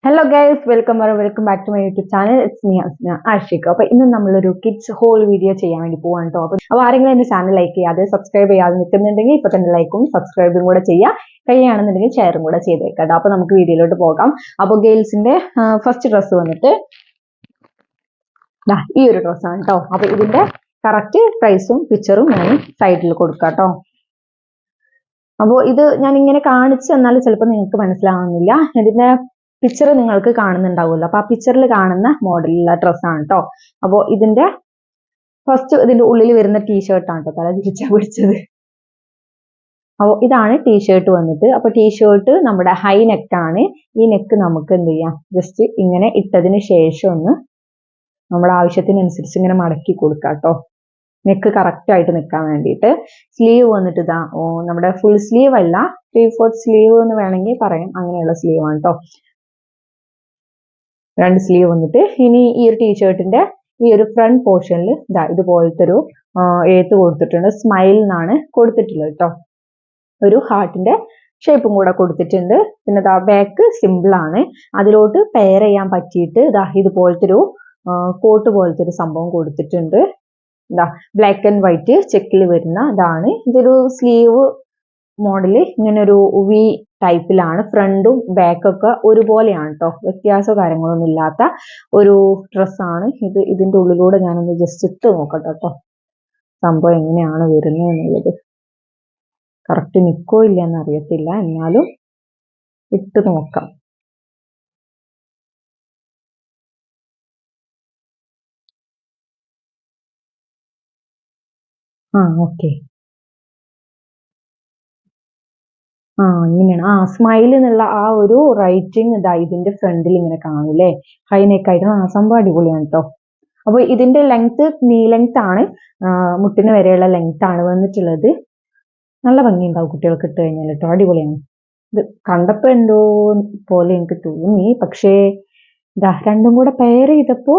Hello guys, welcome back to my YouTube channel. It's me Ashika. അപ്പൊ ഇന്ന് നമ്മളൊരു kids whole video ചെയ്യാൻ വേണ്ടി പോവാണ് കേട്ടോ. അപ്പൊ ആരെങ്കിലും എന്റെ ചാനൽ ലൈക്ക് ചെയ്യാതെ സബ്സ്ക്രൈബ് ചെയ്യാതെ നിൽക്കുന്നുണ്ടെങ്കിൽ ഇപ്പൊ തന്നെ ലൈക്കും സബ്സ്ക്രൈബും കൂടെ ചെയ്യുക. കഴിയുകയാണെന്നുണ്ടെങ്കിൽ ഷെയറും കൂടെ ചെയ്തേക്കാം. അപ്പൊ നമുക്ക് വീഡിയോയിലോട്ട് പോകാം. അപ്പൊ ഗേൾസിന്റെ ഫസ്റ്റ് ഡ്രസ്സ് വന്നിട്ട് ഈ ഒരു ഡ്രസ്സാണ് കേട്ടോ. അപ്പൊ ഇതിന്റെ കറക്റ്റ് പ്രൈസും പിക്ചറും ഞാൻ സൈഡിൽ കൊടുക്കാം കേട്ടോ. അപ്പോൾ ഇത് ഞാൻ ഇങ്ങനെ കാണിച്ചു തന്നാൽ ചിലപ്പോൾ നിങ്ങൾക്ക് മനസ്സിലാവുന്നില്ല. ഇതിന്റെ പിക്ചർ നിങ്ങൾക്ക് കാണുന്നുണ്ടാവുമല്ലോ. അപ്പൊ ആ പിക്ചറിൽ കാണുന്ന മോഡലുള്ള ഡ്രസ്സാണ് കേട്ടോ. അപ്പോൾ ഇതിന്റെ ഫസ്റ്റ് ഇതിന്റെ ഉള്ളിൽ വരുന്ന ടീഷർട്ടാണ് കേട്ടോ. തല തിരിച്ചാ പിടിച്ചത്. അപ്പോൾ ഇതാണ് ടീഷർട്ട് വന്നിട്ട്. അപ്പൊ ടീഷർട്ട് നമ്മുടെ ഹൈ നെക്കാണ്. ഈ നെക്ക് നമുക്ക് എന്ത് ചെയ്യാം, ജസ്റ്റ് ഇങ്ങനെ ഇട്ടതിന് ശേഷം ഒന്ന് നമ്മുടെ ആവശ്യത്തിനനുസരിച്ച് ഇങ്ങനെ മടക്കി കൊടുക്കാം കേട്ടോ. നെക്ക് കറക്റ്റ് ആയിട്ട് നിൽക്കാൻ വേണ്ടിയിട്ട്. സ്ലീവ് വന്നിട്ട് ഇതാ നമ്മുടെ ഫുൾ സ്ലീവ് അല്ല, 3/4 സ്ലീവ് എന്ന് വേണമെങ്കിൽ പറയാം. അങ്ങനെയുള്ള സ്ലീവ് ആണ് കേട്ടോ. 2 സ്ലീവ് വന്നിട്ട്. ഇനി ഈ ഒരു ടീഷർട്ടിന്റെ ഈ ഒരു ഫ്രണ്ട് പോർഷനിൽ ഇതാ ഇതുപോലത്തെ ഒരു എഴുത്ത് കൊടുത്തിട്ടുണ്ട്. സ്മൈൽ എന്നാണ് കൊടുത്തിട്ടുള്ളത് കേട്ടോ. ഒരു ഹാർട്ടിന്റെ ഷേപ്പും കൂടെ കൊടുത്തിട്ടുണ്ട്. പിന്നെ ഇതാ ബാക്ക് സിമ്പിൾ ആണ്. അതിലോട്ട് പെയർ ചെയ്യാൻ പറ്റിയിട്ട് ഇതാ ഇതുപോലത്തെ ഒരു കോട്ട് പോലത്തെ ഒരു സംഭവം കൊടുത്തിട്ടുണ്ട്. ഇതാ ബ്ലാക്ക് ആൻഡ് വൈറ്റ് ചെക്കിൽ വരുന്ന ഇതാണ്. ഇതൊരു സ്ലീവ് മോഡല്. ഇങ്ങനെ ഒരു വി ടൈപ്പിലാണ്. ഫ്രണ്ടും ബാക്കൊക്കെ ഒരുപോലെയാണ് കേട്ടോ. വ്യത്യാസ കാര്യങ്ങളൊന്നും ഇല്ലാത്ത ഒരു ഡ്രസ്സാണ് ഇത്. ഇതിന്റെ ഉള്ളിലൂടെ ഞാനൊന്ന് ജസ്റ്റ് ഇട്ട് നോക്കട്ടെ കേട്ടോ, സംഭവം എങ്ങനെയാണ് വരുന്നത് എന്നുള്ളത്. കറക്റ്റ് നിൽക്കോ ഇല്ല എന്നറിയത്തില്ല, എന്നാലും ഇട്ട് നോക്കാം. ഓക്കെ. ഇങ്ങനെയാണ്. സ്മൈൽ എന്നുള്ള ആ ഒരു റൈറ്റിംഗ് ഇതാ ഇതിന്റെ ഫ്രണ്ടിൽ ഇങ്ങനെ കാണൂലേ, ഹൈ നെക്ക് ആയിട്ട്. സംഭവം അടിപൊളിയാണ് കേട്ടോ. അപ്പൊ ഇതിന്റെ ലെങ്ത് നീ ലെങ്ത് ആണ്, മുട്ടിന് വരെയുള്ള ലെങ്ത് ആണ് വന്നിട്ടുള്ളത്. നല്ല ഭംഗി ഉണ്ടാവും കുട്ടികൾക്ക് ഇട്ട് കഴിഞ്ഞാൽ കേട്ടോ. അടിപൊളിയാണ്. ഇത് കണ്ടപ്പോ എന്തോ പോലെ എനിക്ക് തോന്നി, പക്ഷേ ഇതാ രണ്ടും കൂടെ പെയർ ചെയ്തപ്പോ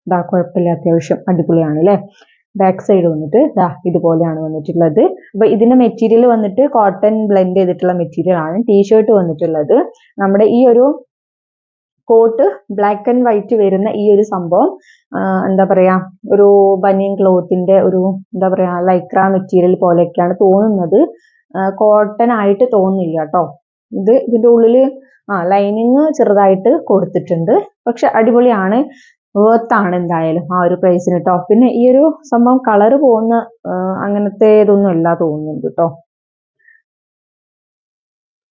ഇതാ കുഴപ്പമില്ല, അത്യാവശ്യം അടിപൊളിയാണ് അല്ലേ. ബാക്ക് സൈഡ് വന്നിട്ട് ഇതാ ഇതുപോലെയാണ് വന്നിട്ടുള്ളത്. അപ്പൊ ഇതിന്റെ മെറ്റീരിയൽ വന്നിട്ട് കോട്ടൺ ബ്ലെൻഡ് ചെയ്തിട്ടുള്ള മെറ്റീരിയൽ ആണ്. ടീഷർട്ട് വന്നിട്ടുള്ളത് നമ്മുടെ ഈ ഒരു കോട്ട് ബ്ലാക്ക് ആൻഡ് വൈറ്റ് വരുന്ന ഈ ഒരു സംഭവം എന്താ പറയാ, ഒരു ബനിയൻ ക്ലോത്തിന്റെ ഒരു എന്താ പറയാ ലൈക്ര മെറ്റീരിയൽ പോലെയൊക്കെയാണ് തോന്നുന്നത്. കോട്ടൺ ആയിട്ട് തോന്നുന്നില്ല കേട്ടോ. ഇതിന്റെ ഉള്ളില് ലൈനിങ് ചെറുതായിട്ട് കൊടുത്തിട്ടുണ്ട്. പക്ഷെ അടിപൊളിയാണ്, വേർത്താണ് എന്തായാലും ആ ഒരു പ്രൈസിന് കേട്ടോ. പിന്നെ ഈ ഒരു സംഭവം കളർ പോകുന്ന അങ്ങനത്തെ ഇതൊന്നും അല്ല തോന്നുന്നുണ്ട് കേട്ടോ.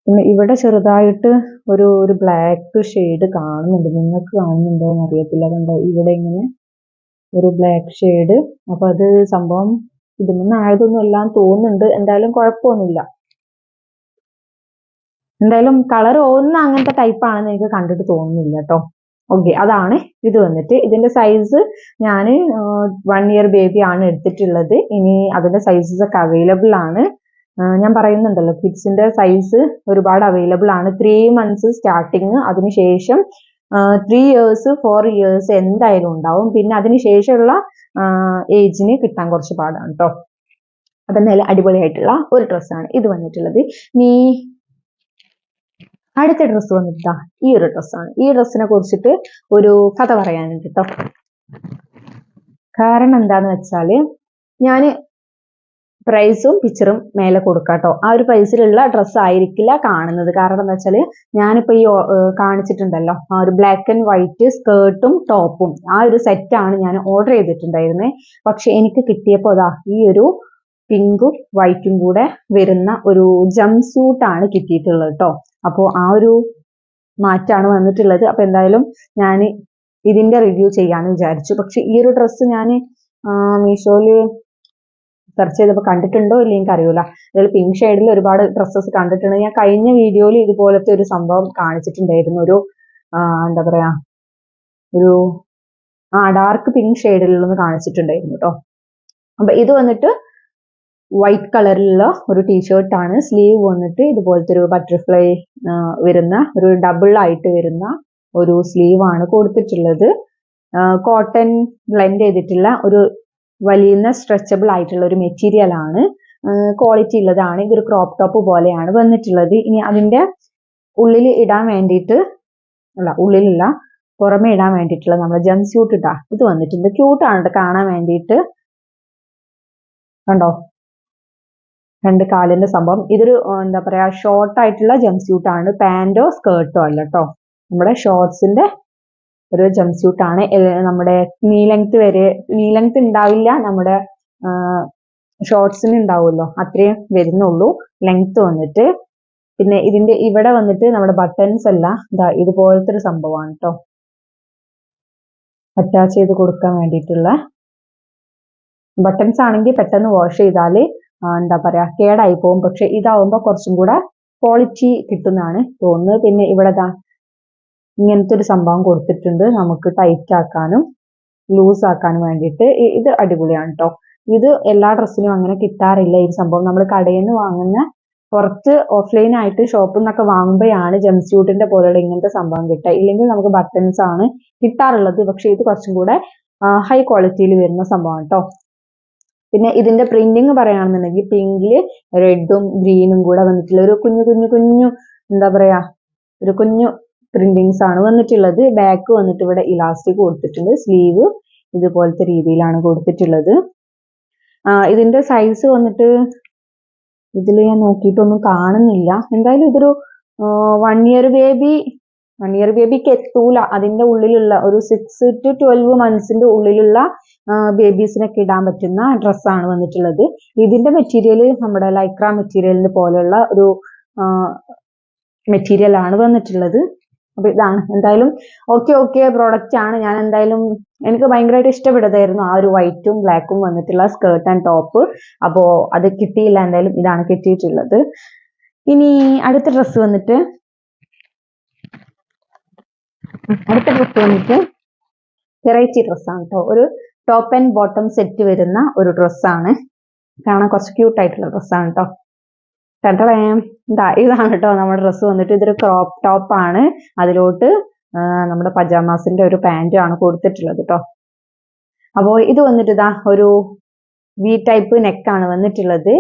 പിന്നെ ഇവിടെ ചെറുതായിട്ട് ഒരു ബ്ലാക്ക് ഷെയ്ഡ് കാണുന്നുണ്ട്. നിങ്ങൾക്ക് കാണുന്നുണ്ടോ എന്ന് അറിയത്തില്ല. കണ്ടോ ഇവിടെ ഇങ്ങനെ ഒരു ബ്ലാക്ക് ഷെയ്ഡ്. അപ്പൊ അത് സംഭവം ഇതിൽ നിന്നായതൊന്നും എല്ലാം തോന്നുന്നുണ്ട്. എന്തായാലും കുഴപ്പമൊന്നുമില്ല. എന്തായാലും കളർ ഒന്ന് അങ്ങനത്തെ ടൈപ്പ് ആണെന്ന് എനിക്ക് കണ്ടിട്ട് തോന്നുന്നില്ല കേട്ടോ. ഓക്കെ, അതാണ് ഇത് വന്നിട്ട്. ഇതിന്റെ സൈസ് ഞാൻ 1 ഇയർ ബേബി ആണ് എടുത്തിട്ടുള്ളത്. ഇനി അതിന്റെ സൈസസ് ഒക്കെ അവൈലബിൾ ആണ്. ഞാൻ പറയുന്നുണ്ടല്ലോ, കിഡ്സിന്റെ സൈസ് ഒരുപാട് അവൈലബിൾ ആണ്. 3 months സ്റ്റാർട്ടിങ്, അതിനുശേഷം 3 years 4 years എന്തായാലും ഉണ്ടാവും. പിന്നെ അതിനുശേഷമുള്ള ഏജിന് കിട്ടാൻ കുറച്ച് പാടാണ് കേട്ടോ. അതെന്തായാലും അടിപൊളിയായിട്ടുള്ള ഒരു ഡ്രസ്സാണ് ഇത് വന്നിട്ടുള്ളത്. നീ അടുത്ത ഡ്രസ്സ് വന്നിട്ടാ ഈ ഒരു ഡ്രസ്സാണ്. ഈ ഡ്രസ്സിനെ കുറിച്ചിട്ട് ഒരു കഥ പറയാനുണ്ട് കേട്ടോ. കാരണം എന്താന്ന് വെച്ചാല് ഞാൻ പ്രൈസും പിക്ചറും മേലെ കൊടുക്കാട്ടോ. ആ ഒരു പ്രൈസിലുള്ള ഡ്രസ്സ് ആയിരിക്കില്ല കാണുന്നത്. കാരണം എന്താ വെച്ചാല് ഞാനിപ്പോ ഈ കാണിച്ചിട്ടുണ്ടല്ലോ, ആ ഒരു ബ്ലാക്ക് ആൻഡ് വൈറ്റ് സ്കേർട്ടും ടോപ്പും ആ ഒരു സെറ്റാണ് ഞാൻ ഓർഡർ ചെയ്തിട്ടുണ്ടായിരുന്നത്. പക്ഷെ എനിക്ക് കിട്ടിയപ്പോ അതാ ഈ ഒരു പിങ്കും വൈറ്റും കൂടെ വരുന്ന ഒരു ജംപ് സൂട്ടാണ് കിട്ടിയിട്ടുള്ളത് കേട്ടോ. അപ്പോൾ ആ ഒരു മാറ്റാണ് വന്നിട്ടുള്ളത്. അപ്പൊ എന്തായാലും ഞാൻ ഇതിന്റെ റിവ്യൂ ചെയ്യാന്ന് വിചാരിച്ചു. പക്ഷെ ഈ ഒരു ഡ്രസ്സ് ഞാൻ മീഷോയില് സെർച്ച് ചെയ്തപ്പോൾ കണ്ടിട്ടുണ്ടോ ഇല്ല എനിക്ക് അറിയൂല. അതിൽ പിങ്ക് ഷെയ്ഡിൽ ഒരുപാട് ഡ്രസ്സസ് കണ്ടിട്ടുണ്ട്. ഞാൻ കഴിഞ്ഞ വീഡിയോയിൽ ഇതുപോലത്തെ ഒരു സംഭവം കാണിച്ചിട്ടുണ്ടായിരുന്നു. ഒരു എന്താ പറയാ, ഒരു ഡാർക്ക് പിങ്ക് ഷെയ്ഡിലൊന്ന് കാണിച്ചിട്ടുണ്ടായിരുന്നു കേട്ടോ. അപ്പൊ ഇത് വന്നിട്ട് വൈറ്റ് കളറിലുള്ള ഒരു ടീഷർട്ടാണ്. സ്ലീവ് വന്നിട്ട് ഇതുപോലത്തെ ഒരു ബട്ടർഫ്ലൈ വരുന്ന ഒരു ഡബിൾ ആയിട്ട് വരുന്ന ഒരു സ്ലീവ് ആണ് കൊടുത്തിട്ടുള്ളത്. കോട്ടൺ ബ്ലെൻഡ് ചെയ്തിട്ടുള്ള ഒരു വലിയ സ്ട്രെച്ചബിൾ ആയിട്ടുള്ള ഒരു മെറ്റീരിയൽ ആണ്. ക്വാളിറ്റി ഉള്ളതാണ്. ഇതൊരു ക്രോപ്പ് ടോപ്പ് പോലെയാണ് വന്നിട്ടുള്ളത്. ഇനി അതിന്റെ ഉള്ളിൽ ഇടാൻ വേണ്ടിയിട്ട് അല്ല ഉള്ളിലുള്ള പുറമെ ഇടാൻ വേണ്ടിയിട്ടുള്ള നമ്മുടെ ജംപ് സ്യൂട്ട് ഇട്ടാ ഇത് വന്നിട്ടുണ്ട്. ക്യൂട്ടാണ് കാണാൻ വേണ്ടിയിട്ട്. കണ്ടോ, 2 കാലിന്റെ സംഭവം. ഇതൊരു എന്താ പറയാ ഷോർട്ട് ആയിട്ടുള്ള ജംപ് സ്യൂട്ട് ആണ്, പാന്റോ സ്കേർട്ടോ അല്ല കേട്ടോ. നമ്മുടെ ഷോർട്സിന്റെ ഒരു ജംപ് സ്യൂട്ട് ആണ്. നമ്മുടെ നീ ലെങ്ത് ഉണ്ടാവില്ല, നമ്മുടെ ഷോർട്സിന് ഉണ്ടാവുമല്ലോ അത്രയും വരുന്നുള്ളൂ ലെങ്ത് വന്നിട്ട്. പിന്നെ ഇതിന്റെ ഇവിടെ വന്നിട്ട് നമ്മുടെ ബട്ടൺസ് എല്ലാം ഇതാ ഇതുപോലത്തെ ഒരു സംഭവമാണ് കേട്ടോ, അറ്റാച്ച് ചെയ്ത് കൊടുക്കാൻ വേണ്ടിയിട്ടുള്ള ബട്ടൺസ് ആണെങ്കിൽ പെട്ടെന്ന് വാഷ് ചെയ്താൽ എന്താ പറയാ കേടായി പോകും. പക്ഷെ ഇതാവുമ്പോൾ കുറച്ചും കൂടെ ക്വാളിറ്റി കിട്ടുന്നതാണ് തോന്നുന്നത്. പിന്നെ ഇവിടെ ഇങ്ങനത്തെ ഒരു സംഭവം കൊടുത്തിട്ടുണ്ട് നമുക്ക് ടൈറ്റ് ആക്കാനും ലൂസ് ആക്കാനും വേണ്ടിയിട്ട്. ഇത് അടിപൊളിയാണ് കേട്ടോ. ഇത് എല്ലാ ഡ്രസ്സിനും അങ്ങനെ കിട്ടാറില്ല ഈ സംഭവം. നമ്മൾ കടയിൽ നിന്ന് വാങ്ങുന്ന പുറത്ത് ഓഫ്ലൈൻ ആയിട്ട് ഷോപ്പിൽ നിന്നൊക്കെ വാങ്ങുമ്പോഴാണ് ജംപ് സ്യൂട്ടിന്റെ പോലെയുള്ള ഇങ്ങനത്തെ സംഭവം കിട്ടുക. ഇല്ലെങ്കിൽ നമുക്ക് ബട്ടൺസ് ആണ് കിട്ടാറുള്ളത്. പക്ഷെ ഇത് കുറച്ചും കൂടെ ഹൈ ക്വാളിറ്റിയിൽ വരുന്ന സംഭവമാണ് കേട്ടോ. പിന്നെ ഇതിന്റെ പ്രിന്റിങ് പറയുകയാണെന്നുണ്ടെങ്കിൽ പിങ്കില് റെഡും ഗ്രീനും കൂടെ വന്നിട്ടുള്ള ഒരു കുഞ്ഞു എന്താ പറയാ ഒരു കുഞ്ഞു പ്രിന്റിങ്സ് ആണ് വന്നിട്ടുള്ളത്. ബാക്ക് വന്നിട്ട് ഇവിടെ ഇലാസ്റ്റിക് കൊടുത്തിട്ടുണ്ട്. സ്ലീവ് ഇതുപോലത്തെ രീതിയിലാണ് കൊടുത്തിട്ടുള്ളത്. ഇതിന്റെ സൈസ് വന്നിട്ട് ഇതിൽ ഞാൻ നോക്കിയിട്ടൊന്നും കാണുന്നില്ല. എന്തായാലും ഇതൊരു 1 ഇയർ ബേബിക്ക് എത്തൂല. അതിന്റെ ഉള്ളിലുള്ള ഒരു 6 to 12 മന്ത്സിന്റെ ഉള്ളിലുള്ള ബേബീസിനൊക്കെ ഇടാൻ പറ്റുന്ന ഡ്രസ്സാണ് വന്നിട്ടുള്ളത്. ഇതിന്റെ മെറ്റീരിയൽ നമ്മുടെ ലൈക്ര മെറ്റീരിയലിന് പോലെയുള്ള ഒരു മെറ്റീരിയൽ ആണ് വന്നിട്ടുള്ളത്. അപ്പൊ ഇതാണ് എന്തായാലും ഓക്കെ പ്രോഡക്റ്റ് ആണ്. ഞാൻ എന്തായാലും എനിക്ക് ഭയങ്കരമായിട്ട് ഇഷ്ടപ്പെട്ടതായിരുന്നു ആ ഒരു വൈറ്റും ബ്ലാക്കും വന്നിട്ടുള്ള സ്കേർട്ട് ആൻഡ് ടോപ്പ്. അപ്പോ അത് കിട്ടിയില്ല, എന്തായാലും ഇതാണ് കിട്ടിയിട്ടുള്ളത്. ഇനി അടുത്ത ഡ്രസ്സ് വന്നിട്ട് വെറൈറ്റി ഡ്രസ്സാണ് കേട്ടോ. ഒരു ടോപ്പ് ആൻഡ് ബോട്ടം സെറ്റ് വരുന്ന ഒരു ഡ്രസ്സാണ്. കാണാൻ കുറച്ച് ക്യൂട്ടായിട്ടുള്ള ഡ്രസ്സാണ് കേട്ടോ. ഇതാണ് കേട്ടോ നമ്മുടെ ഡ്രസ്സ് വന്നിട്ട്. ഇതൊരു ക്രോപ്പ് ടോപ്പ് ആണ്. അതിലോട്ട് നമ്മുടെ പജാമാസിന്റെ ഒരു പാന്റും ആണ് കൊടുത്തിട്ടുള്ളത് കേട്ടോ. അപ്പോൾ ഇത് വന്നിട്ട് ഒരു വി ടൈപ്പ് നെക്കാണ് വന്നിട്ടുള്ളത്.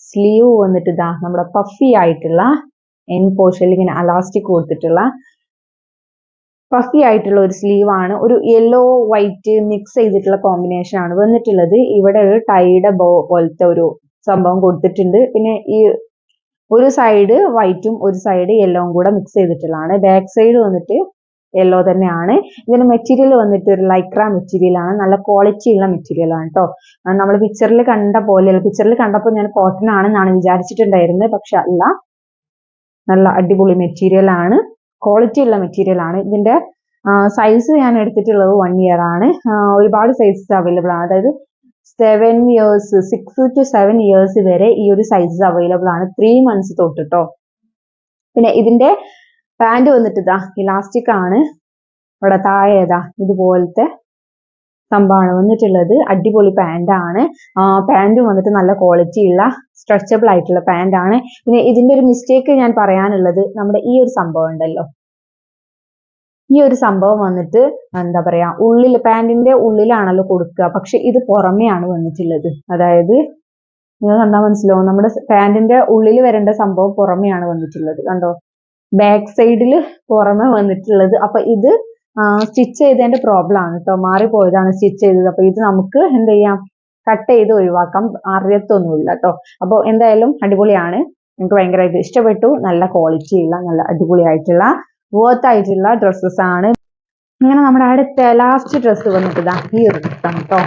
സ്ലീവ് വന്നിട്ട് നമ്മുടെ പഫി ആയിട്ടുള്ള എൻ പോർഷനിൽ ഇങ്ങനെ അലാസ്റ്റിക് കൊടുത്തിട്ടുള്ള പഫി ആയിട്ടുള്ള ഒരു സ്ലീവ് ആണ്. ഒരു യെല്ലോ വൈറ്റ് മിക്സ് ചെയ്തിട്ടുള്ള കോമ്പിനേഷൻ ആണ് വന്നിട്ടുള്ളത്. ഇവിടെ ഒരു ടൈഡ് ബോ പോലത്തെ ഒരു സംഭവം കൊടുത്തിട്ടുണ്ട്. പിന്നെ ഈ ഒരു സൈഡ് വൈറ്റും ഒരു സൈഡ് യെല്ലോവും കൂടെ മിക്സ് ചെയ്തിട്ടുള്ളതാണ്. ബാക്ക് സൈഡ് വന്നിട്ട് യെല്ലോ തന്നെയാണ്. ഇതിന്റെ മെറ്റീരിയൽ വന്നിട്ട് ഒരു ലൈക്ര മെറ്റീരിയൽ ആണ്. നല്ല ക്വാളിറ്റി ഉള്ള മെറ്റീരിയൽ ആണ് കേട്ടോ. നമ്മൾ പിക്ചറിൽ കണ്ട പോലെയല്ല. പിക്ചറിൽ കണ്ടപ്പോൾ ഞാൻ കോട്ടൺ ആണെന്നാണ് വിചാരിച്ചിട്ടുണ്ടായിരുന്നത്. പക്ഷെ അല്ല, നല്ല അടിപൊളി മെറ്റീരിയൽ ആണ്, ക്വാളിറ്റി ഉള്ള മെറ്റീരിയൽ ആണ്. ഇതിന്റെ സൈസ് ഞാൻ എടുത്തിട്ടുള്ളത് 1 ഇയർ ആണ്. ഒരുപാട് സൈസസ് അവൈലബിൾ ആണ്. അതായത് 6 to 7 ഇയേഴ്സ് വരെ ഈ ഒരു സൈസസ് അവൈലബിൾ ആണ്. 3 months തൊട്ട് കേട്ടോ. പിന്നെ ഇതിന്റെ പാന്റ് വന്നിട്ട് ഇലാസ്റ്റിക് ആണ്. ഇവിടെ താഴെ ഇതുപോലത്തെ സംഭവമാണ് വന്നിട്ടുള്ളത്. അടിപൊളി പാന്റ് ആണ്. പാന്റും വന്നിട്ട് നല്ല ക്വാളിറ്റി ഉള്ള സ്ട്രെച്ചബിൾ ആയിട്ടുള്ള പാന്റ് ആണ്. പിന്നെ ഇതിന്റെ ഒരു മിസ്റ്റേക്ക് ഞാൻ പറയാനുള്ളത്, നമ്മുടെ ഈ ഒരു സംഭവം ഉണ്ടല്ലോ, ഈ ഒരു സംഭവം വന്നിട്ട് എന്താ പറയാ പാന്റിന്റെ ഉള്ളിലാണല്ലോ കൊടുക്കുക. പക്ഷെ ഇത് പുറമെയാണ് വന്നിട്ടുള്ളത്. അതായത് നിങ്ങൾ കണ്ടാൽ മനസ്സിലാവും, നമ്മുടെ പാന്റിന്റെ ഉള്ളിൽ വരേണ്ട സംഭവം പുറമെയാണ് വന്നിട്ടുള്ളത്. കണ്ടോ, ബാക്ക് സൈഡിൽ പുറമെ വന്നിട്ടുള്ളത്. അപ്പൊ ഇത് സ്റ്റിച്ച് ചെയ്തതിന്റെ പ്രോബ്ലം ആണ് കേട്ടോ. മാറിപ്പോയതാണ് സ്റ്റിച്ച് ചെയ്തത്. അപ്പൊ ഇത് നമുക്ക് എന്ത് ചെയ്യാം, കട്ട് ചെയ്ത് ഒഴിവാക്കാം. അറിയത്തൊന്നുമില്ല കേട്ടോ. അപ്പോൾ എന്തായാലും അടിപൊളിയാണ്. എനിക്ക് ഭയങ്കരമായിട്ട് ഇഷ്ടപ്പെട്ടു. നല്ല ക്വാളിറ്റി ഉള്ള നല്ല അടിപൊളിയായിട്ടുള്ള വർത്ത് ആയിട്ടുള്ള ഡ്രസ്സസ് ആണ്. അങ്ങനെ നമ്മുടെ അടുത്ത ലാസ്റ്റ് ഡ്രസ്സ് വന്നിട്ട് ഈ ഒരു ഡ്രസ്സാണ് കേട്ടോ.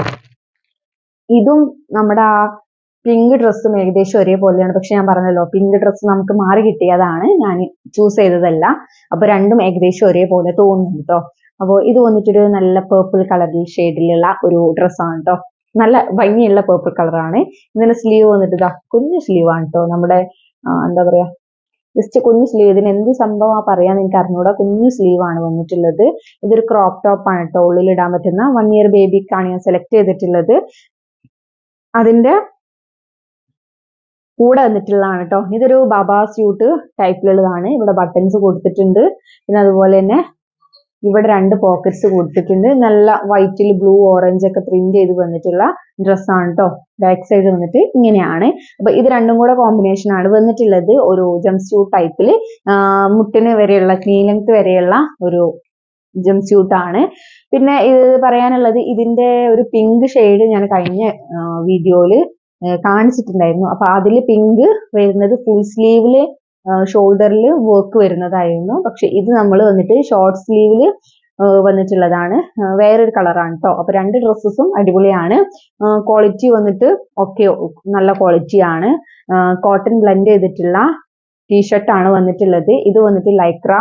ഇതും നമ്മുടെ പിങ്ക് ഡ്രസ്സും ഏകദേശം ഒരേപോലെയാണ്. പക്ഷെ ഞാൻ പറഞ്ഞല്ലോ, പിങ്ക് ഡ്രസ്സ് നമുക്ക് മാറി കിട്ടിയതാണ്, ഞാൻ ചൂസ് ചെയ്തതല്ല. അപ്പൊ രണ്ടും ഏകദേശം ഒരേപോലെ തോന്നുന്നു കേട്ടോ. അപ്പോൾ ഇത് വന്നിട്ടൊരു നല്ല പേർപ്പിൾ കളറിൽ ഷെയ്ഡിലുള്ള ഒരു ഡ്രസ്സാണ് കേട്ടോ. നല്ല ഭംഗിയുള്ള പേർപ്പിൾ കളറാണ്. ഇതിന്റെ സ്ലീവ് വന്നിട്ട് കുഞ്ഞു സ്ലീവ് ആണ് കേട്ടോ. നമ്മുടെ എന്താ പറയാ ജസ്റ്റ് കുഞ്ഞു സ്ലീവ്. ഇതിന് എന്ത് സംഭവം പറയാന്ന് എനിക്ക് അറിഞ്ഞൂടാ. കുഞ്ഞു സ്ലീവ് ആണ് വന്നിട്ടുള്ളത്. ഇതൊരു ക്രോപ്പ് ടോപ്പ് ആണ് കേട്ടോ. ഉള്ളിൽ ഇടാൻ പറ്റുന്ന 1 ഇയർ ബേബിക്കാണ് ഞാൻ സെലക്ട് ചെയ്തിട്ടുള്ളത്. അതിന്റെ കൂടെ വന്നിട്ടുള്ളതാണ് കേട്ടോ. ഇതൊരു ബാബ സ്യൂട്ട് ടൈപ്പിലുള്ളതാണ്. ഇവിടെ ബട്ടൺസ് കൊടുത്തിട്ടുണ്ട്. പിന്നെ അതുപോലെ തന്നെ ഇവിടെ 2 പോക്കറ്റ്സ് കൊടുത്തിട്ടുണ്ട്. നല്ല വൈറ്റിൽ ബ്ലൂ ഓറഞ്ച് ഒക്കെ പ്രിന്റ് ചെയ്ത് വന്നിട്ടുള്ള ഡ്രസ്സാണ് കേട്ടോ. ബാക്ക് സൈഡ് വന്നിട്ട് ഇങ്ങനെയാണ്. അപ്പൊ ഇത് രണ്ടും കൂടെ കോമ്പിനേഷൻ ആണ് വന്നിട്ടുള്ളത്. ഒരു ജംപ് സ്യൂട്ട് ടൈപ്പിൽ മുട്ടിന് വരെയുള്ള ക്നീ ലെങ്ത് വരെയുള്ള ഒരു ജംപ് സ്യൂട്ട് ആണ്. പിന്നെ ഇത് പറയാനുള്ളത്, ഇതിന്റെ ഒരു പിങ്ക് ഷെയ്ഡ് ഞാൻ കഴിഞ്ഞ വീഡിയോയിൽ കാണിച്ചിട്ടുണ്ടായിരുന്നു. അപ്പൊ അതിൽ പിങ്ക് വരുന്നത് ഫുൾ സ്ലീവില് ഷോൾഡറിൽ വർക്ക് വരുന്നതായിരുന്നു. പക്ഷെ ഇത് നമ്മൾ വന്നിട്ട് ഷോർട്ട് സ്ലീവില് വന്നിട്ടുള്ളതാണ്. വേറൊരു കളറാണ് കേട്ടോ. അപ്പൊ 2 ഡ്രസ്സസും അടിപൊളിയാണ്. ക്വാളിറ്റി വന്നിട്ട് ഒക്കെ നല്ല ക്വാളിറ്റിയാണ്. കോട്ടൺ ബ്ലെൻഡ് ചെയ്തിട്ടുള്ള ടീഷർട്ട് ആണ് വന്നിട്ടുള്ളത്. ഇത് വന്നിട്ട് ലൈക്ര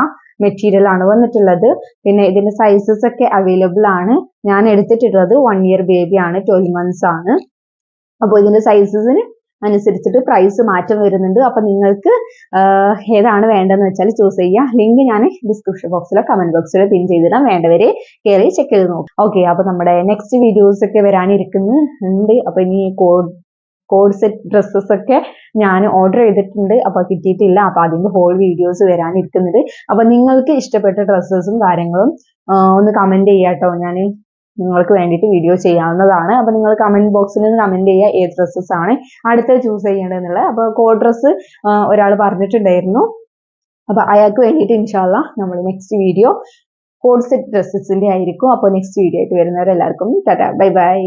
മെറ്റീരിയൽ ആണ് വന്നിട്ടുള്ളത്. പിന്നെ ഇതിന്റെ സൈസസ് ഒക്കെ അവൈലബിൾ ആണ്. ഞാൻ എടുത്തിട്ടുള്ളത് 1 ഇയർ ബേബി ആണ്, 12 months ആണ്. അപ്പോൾ ഇതിന്റെ സൈസസിന് അനുസരിച്ചിട്ട് പ്രൈസ് മാറ്റം വരുന്നുണ്ട്. അപ്പൊ നിങ്ങൾക്ക് ഏതാണ് വേണ്ടതെന്ന് വെച്ചാൽ ചൂസ് ചെയ്യാം. ലിങ്ക് ഞാൻ ഡിസ്ക്രിപ്ഷൻ ബോക്സിലോ കമന്റ് ബോക്സിലോ പിൻ ചെയ്തിടാം. വേണ്ടവരെ കയറി ചെക്ക് ചെയ്ത് നോക്കും. ഓക്കെ, അപ്പൊ നമ്മുടെ നെക്സ്റ്റ് വീഡിയോസ് ഒക്കെ വരാനിരിക്കുന്നുണ്ട്. അപ്പൊ ഇനി കോഡ് സെറ്റ് ഡ്രസ്സസ് ഒക്കെ ഞാൻ ഓർഡർ ചെയ്തിട്ടുണ്ട്. അപ്പൊ കിട്ടിയിട്ടില്ല. അപ്പൊ അതിന്റെ ഹോൾ വീഡിയോസ് വരാനിരിക്കുന്നുണ്ട്. അപ്പൊ നിങ്ങൾക്ക് ഇഷ്ടപ്പെട്ട ഡ്രസ്സസും കാര്യങ്ങളും ഒന്ന് കമന്റ് ചെയ്യാട്ടോ. ഞാൻ നിങ്ങൾക്ക് വേണ്ടിയിട്ട് വീഡിയോ ചെയ്യാവുന്നതാണ്. അപ്പൊ നിങ്ങൾ കമന്റ് ബോക്സിൽ നിന്ന് കമന്റ് ചെയ്യുക ഏത് ഡ്രസ്സസ് ആണ് അടുത്തത് ചൂസ് ചെയ്യേണ്ടതെന്നുള്ളത്. അപ്പൊ കോഡ് ഡ്രസ്സ് ഒരാൾ പറഞ്ഞിട്ടുണ്ടായിരുന്നു. അപ്പൊ അയാൾക്ക് വേണ്ടിയിട്ട് ഇൻഷാല്ലാ നമ്മൾ നെക്സ്റ്റ് വീഡിയോ കോഡ് സെറ്റ് ഡ്രസ്സസിന്റെ ആയിരിക്കും. അപ്പോൾ നെക്സ്റ്റ് വീഡിയോ ആയിട്ട് വരുന്നവരെല്ലാവർക്കും ടാറ്റാ ബൈ ബൈ.